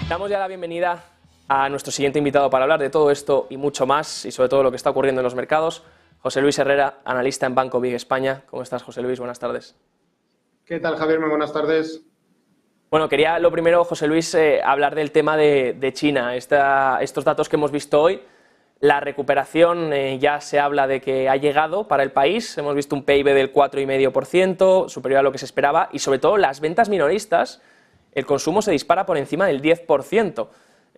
Damos ya la bienvenida a nuestro siguiente invitado para hablar de todo esto y mucho más, y sobre todo lo que está ocurriendo en los mercados, José Luis Herrera, analista en Banco Big España. ¿Cómo estás, José Luis? Buenas tardes. ¿Qué tal, Javier? Muy buenas tardes. Bueno, quería lo primero, José Luis, hablar del tema de China. Estos datos que hemos visto hoy, la recuperación ya se habla de que ha llegado para el país. Hemos visto un PIB del 4,5%, superior a lo que se esperaba, y sobre todo las ventas minoristas, el consumo se dispara por encima del 10%.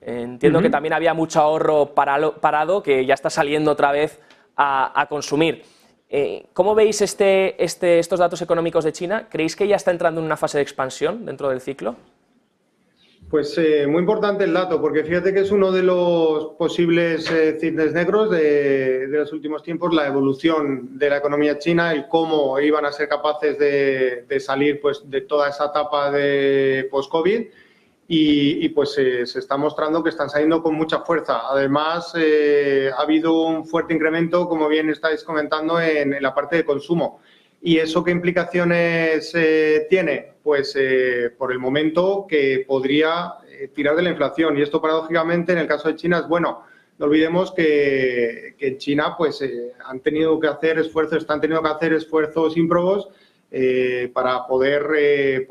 Entiendo que también había mucho ahorro parado que ya está saliendo otra vez a consumir. ¿Cómo veis estos datos económicos de China? ¿Creéis que ya está entrando en una fase de expansión dentro del ciclo? Pues muy importante el dato, porque fíjate que es uno de los posibles cisnes negros de los últimos tiempos, la evolución de la economía china, el cómo iban a ser capaces de salir pues, de toda esa etapa de post-COVID. Y pues se está mostrando que están saliendo con mucha fuerza. Además, ha habido un fuerte incremento, como bien estáis comentando, en la parte de consumo. ¿Y eso qué implicaciones tiene? Pues por el momento que podría tirar de la inflación. Y esto, paradójicamente, en el caso de China es bueno. No olvidemos que en China pues, están teniendo que hacer esfuerzos ímprobos para poder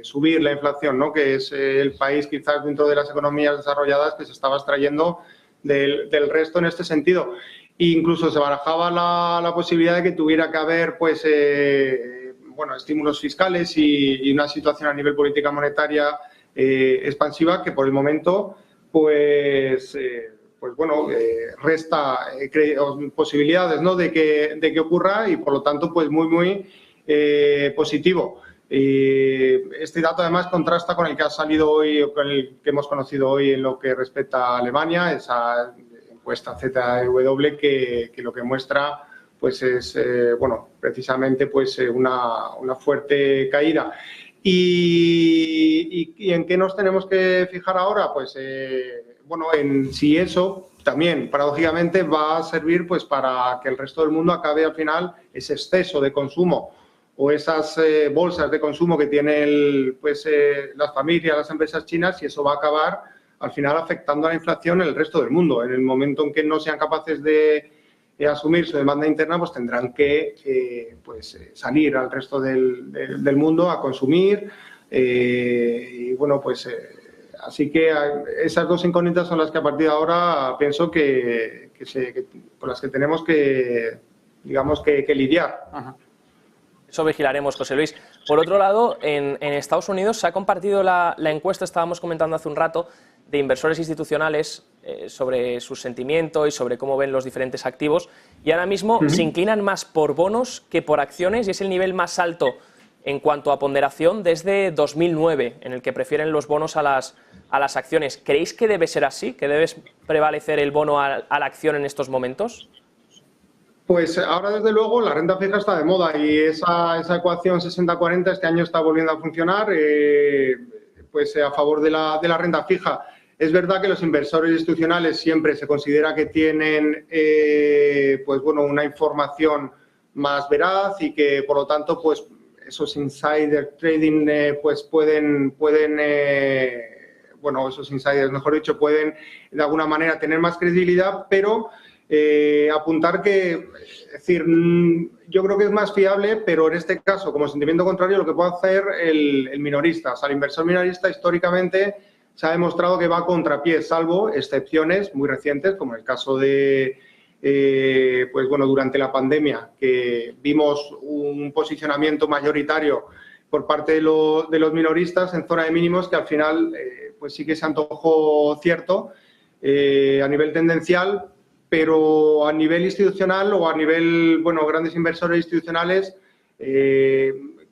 subir la inflación, ¿no? Que es el país quizás dentro de las economías desarrolladas que se estaba extrayendo del resto en este sentido. E incluso se barajaba la posibilidad de que tuviera que haber pues, estímulos fiscales y una situación a nivel política monetaria expansiva que por el momento resta posibilidades, ¿no? de que ocurra y por lo tanto pues muy positivo. Este dato además contrasta con el que ha salido hoy, con el que hemos conocido hoy en lo que respecta a Alemania, esa encuesta ZEW que lo que muestra pues es precisamente pues una fuerte caída. ¿Y en qué nos tenemos que fijar ahora? Pues en si eso también paradójicamente va a servir pues para que el resto del mundo acabe al final ese exceso de consumo o esas bolsas de consumo que tienen las familias, las empresas chinas, y eso va a acabar al final afectando a la inflación en el resto del mundo. En el momento en que no sean capaces de asumir su demanda interna, pues tendrán que salir al resto del mundo a consumir. Así que esas dos incógnitas son las que a partir de ahora pienso con las que tenemos que lidiar. Ajá. Eso vigilaremos, José Luis. Por otro lado, en Estados Unidos se ha compartido la encuesta, estábamos comentando hace un rato, de inversores institucionales sobre su sentimiento y sobre cómo ven los diferentes activos. Y ahora mismo se inclinan más por bonos que por acciones y es el nivel más alto en cuanto a ponderación desde 2009, en el que prefieren los bonos a las acciones. ¿Creéis que debe ser así? ¿Que debe prevalecer el bono a la acción en estos momentos? Pues ahora, desde luego, la renta fija está de moda y esa ecuación 60-40 este año está volviendo a funcionar a favor de la renta fija. Es verdad que los inversores institucionales siempre se considera que tienen una información más veraz y que, por lo tanto, pues esos insider trading esos insiders, mejor dicho, pueden de alguna manera tener más credibilidad, pero apuntar que, es decir, yo creo que es más fiable, pero en este caso, como sentimiento contrario, lo que puede hacer el minorista. O sea, el inversor minorista históricamente se ha demostrado que va a contrapié, salvo excepciones muy recientes, como el caso de, durante la pandemia, que vimos un posicionamiento mayoritario por parte de los minoristas en zona de mínimos que al final pues sí que se antojó cierto a nivel tendencial, pero a nivel institucional o a nivel, grandes inversores institucionales,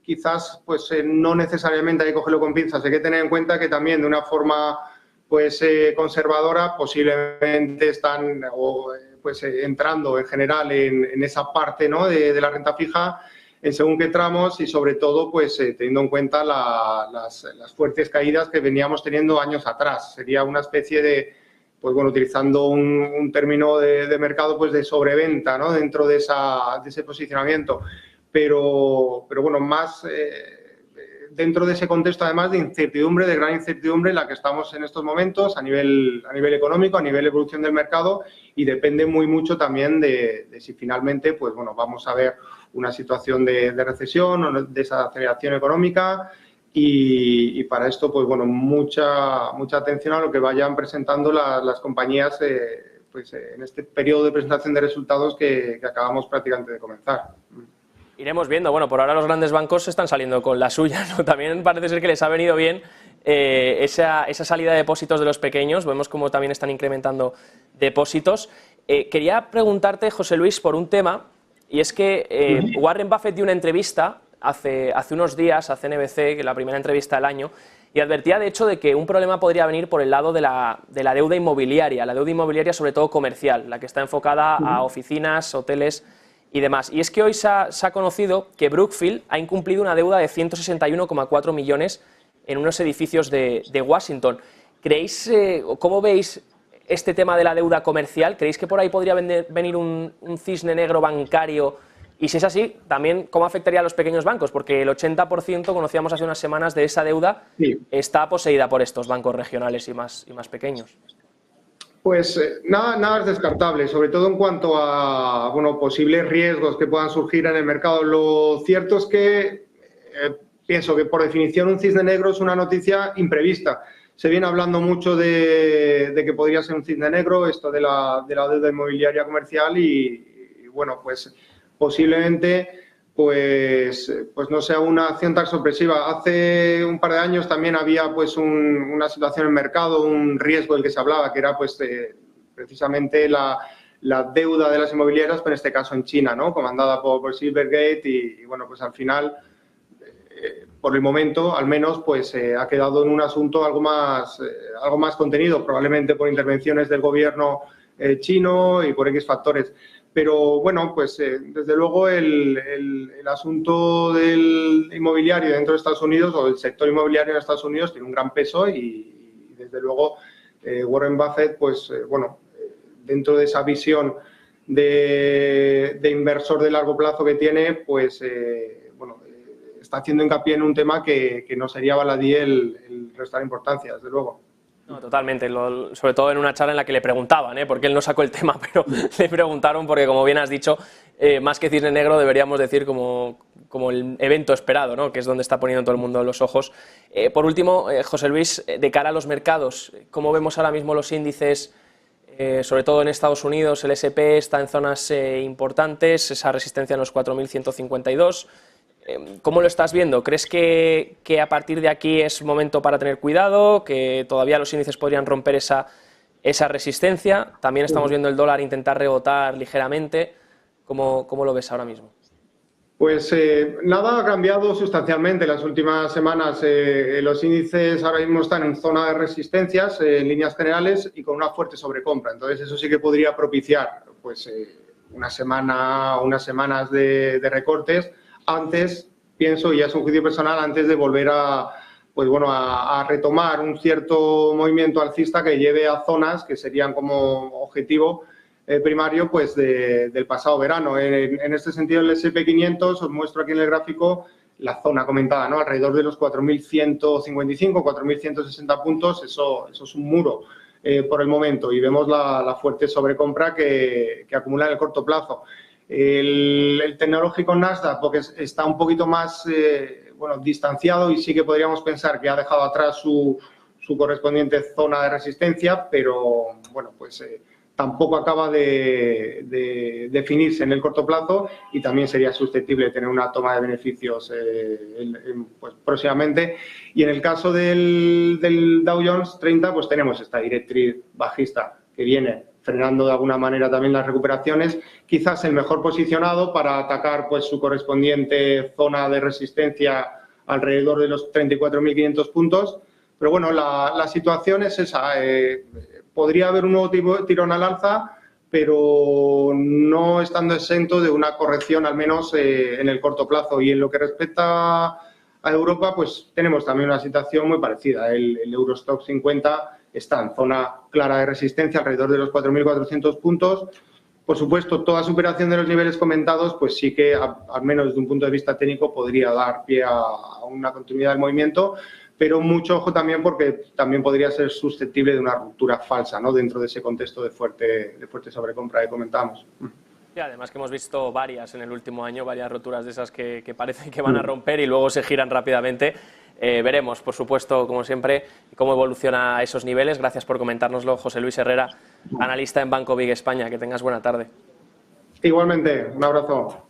quizás no necesariamente hay que cogerlo con pinzas. Hay que tener en cuenta que también de una forma conservadora posiblemente están entrando en general en esa parte, ¿no? de la renta fija en según qué tramos y sobre todo teniendo en cuenta las fuertes caídas que veníamos teniendo años atrás. Sería una especie de utilizando un término de mercado, de sobreventa, ¿no? Dentro de ese posicionamiento. Pero más dentro de ese contexto, además, de incertidumbre, de gran incertidumbre en la que estamos en estos momentos a nivel económico, a nivel evolución del mercado, y depende muy mucho también de si finalmente, pues bueno, vamos a ver una situación de recesión o de desaceleración económica. Y para esto, pues bueno, mucha atención a lo que vayan presentando las compañías pues, en este periodo de presentación de resultados que acabamos prácticamente de comenzar. Iremos viendo. Bueno, por ahora los grandes bancos están saliendo con la suya, ¿no? También parece ser que les ha venido bien esa salida de depósitos de los pequeños. Vemos cómo también están incrementando depósitos. Quería preguntarte, José Luis, por un tema, y es que Warren Buffett dio una entrevista hace unos días a CNBC, que la primera entrevista del año, y advertía de hecho de que un problema podría venir por el lado de la deuda inmobiliaria sobre todo comercial, la que está enfocada a oficinas, hoteles y demás. Y es que hoy se ha conocido que Brookfield ha incumplido una deuda de 161,4 millones en unos edificios de Washington. ¿Creéis, cómo veis este tema de la deuda comercial? ¿Creéis que por ahí podría venir un cisne negro bancario? Y si es así, también, ¿cómo afectaría a los pequeños bancos? Porque el 80%, conocíamos hace unas semanas, de esa deuda está poseída por estos bancos regionales y más pequeños. Pues nada es descartable, sobre todo en cuanto a posibles riesgos que puedan surgir en el mercado. Lo cierto es que pienso que, por definición, un cisne negro es una noticia imprevista. Se viene hablando mucho de que podría ser un cisne negro, esto de la deuda inmobiliaria comercial y bueno, pues posiblemente pues no sea una acción tan sorpresiva. Hace un par de años también había pues una situación en el mercado, un riesgo del que se hablaba, que era pues precisamente la deuda de las inmobiliarias, pero en este caso en China, ¿no? Comandada por Silvergate y bueno, pues al final, por el momento, al menos, pues ha quedado en un asunto algo más contenido, probablemente por intervenciones del gobierno chino y por X factores. Pero bueno, pues desde luego el asunto del inmobiliario dentro de Estados Unidos o del sector inmobiliario en Estados Unidos tiene un gran peso y desde luego Warren Buffett, pues bueno, dentro de esa visión de inversor de largo plazo que tiene, pues bueno, está haciendo hincapié en un tema que no sería baladí el restar importancia, desde luego. No, totalmente, sobre todo en una charla en la que le preguntaban, porque él no sacó el tema, pero le preguntaron porque, como bien has dicho, más que cisne negro deberíamos decir como el evento esperado, ¿no? Que es donde está poniendo todo el mundo los ojos. Por último, José Luis, de cara a los mercados, ¿cómo vemos ahora mismo los índices, sobre todo en Estados Unidos? El S&P está en zonas importantes, esa resistencia en los 4.152. ¿Cómo lo estás viendo? ¿Crees que a partir de aquí es momento para tener cuidado, que todavía los índices podrían romper esa resistencia? También estamos viendo el dólar intentar rebotar ligeramente. ¿Cómo lo ves ahora mismo? Pues nada ha cambiado sustancialmente en las últimas semanas. Los índices ahora mismo están en zona de resistencias en líneas generales y con una fuerte sobrecompra. Entonces eso sí que podría propiciar pues unas semanas de recortes. Antes, pienso, y ya es un juicio personal, antes de volver a retomar un cierto movimiento alcista que lleve a zonas que serían como objetivo primario pues del pasado verano. En este sentido, el S&P 500, os muestro aquí en el gráfico la zona comentada, ¿no? Alrededor de los 4.155, 4.160 puntos, eso es un muro por el momento, y vemos la fuerte sobrecompra que acumula en el corto plazo. El tecnológico Nasdaq, porque está un poquito más distanciado y sí que podríamos pensar que ha dejado atrás su correspondiente zona de resistencia, pero bueno, pues tampoco acaba de definirse en el corto plazo y también sería susceptible de tener una toma de beneficios pues próximamente. Y en el caso del Dow Jones 30, pues tenemos esta directriz bajista que viene frenando de alguna manera también las recuperaciones, quizás el mejor posicionado para atacar pues su correspondiente zona de resistencia alrededor de los 34.500 puntos. Pero bueno, la situación es esa. Podría haber un nuevo tirón al alza, pero no estando exento de una corrección, al menos en el corto plazo. Y en lo que respecta a Europa, pues tenemos también una situación muy parecida. El Eurostoxx 50 está en zona clara de resistencia alrededor de los 4.400 puntos Por supuesto, toda superación de los niveles comentados, pues sí que, al menos desde un punto de vista técnico, podría dar pie a una continuidad del movimiento, pero mucho ojo también porque también podría ser susceptible de una ruptura falsa, ¿no?, dentro de ese contexto de fuerte sobrecompra que comentábamos. Y además que hemos visto varias en el último año, varias roturas de esas que parecen que van a romper y luego se giran rápidamente. Veremos, por supuesto, como siempre, cómo evoluciona a esos niveles. Gracias por comentárnoslo, José Luis Herrera, analista en Banco Big España. Que tengas buena tarde. Igualmente, un abrazo.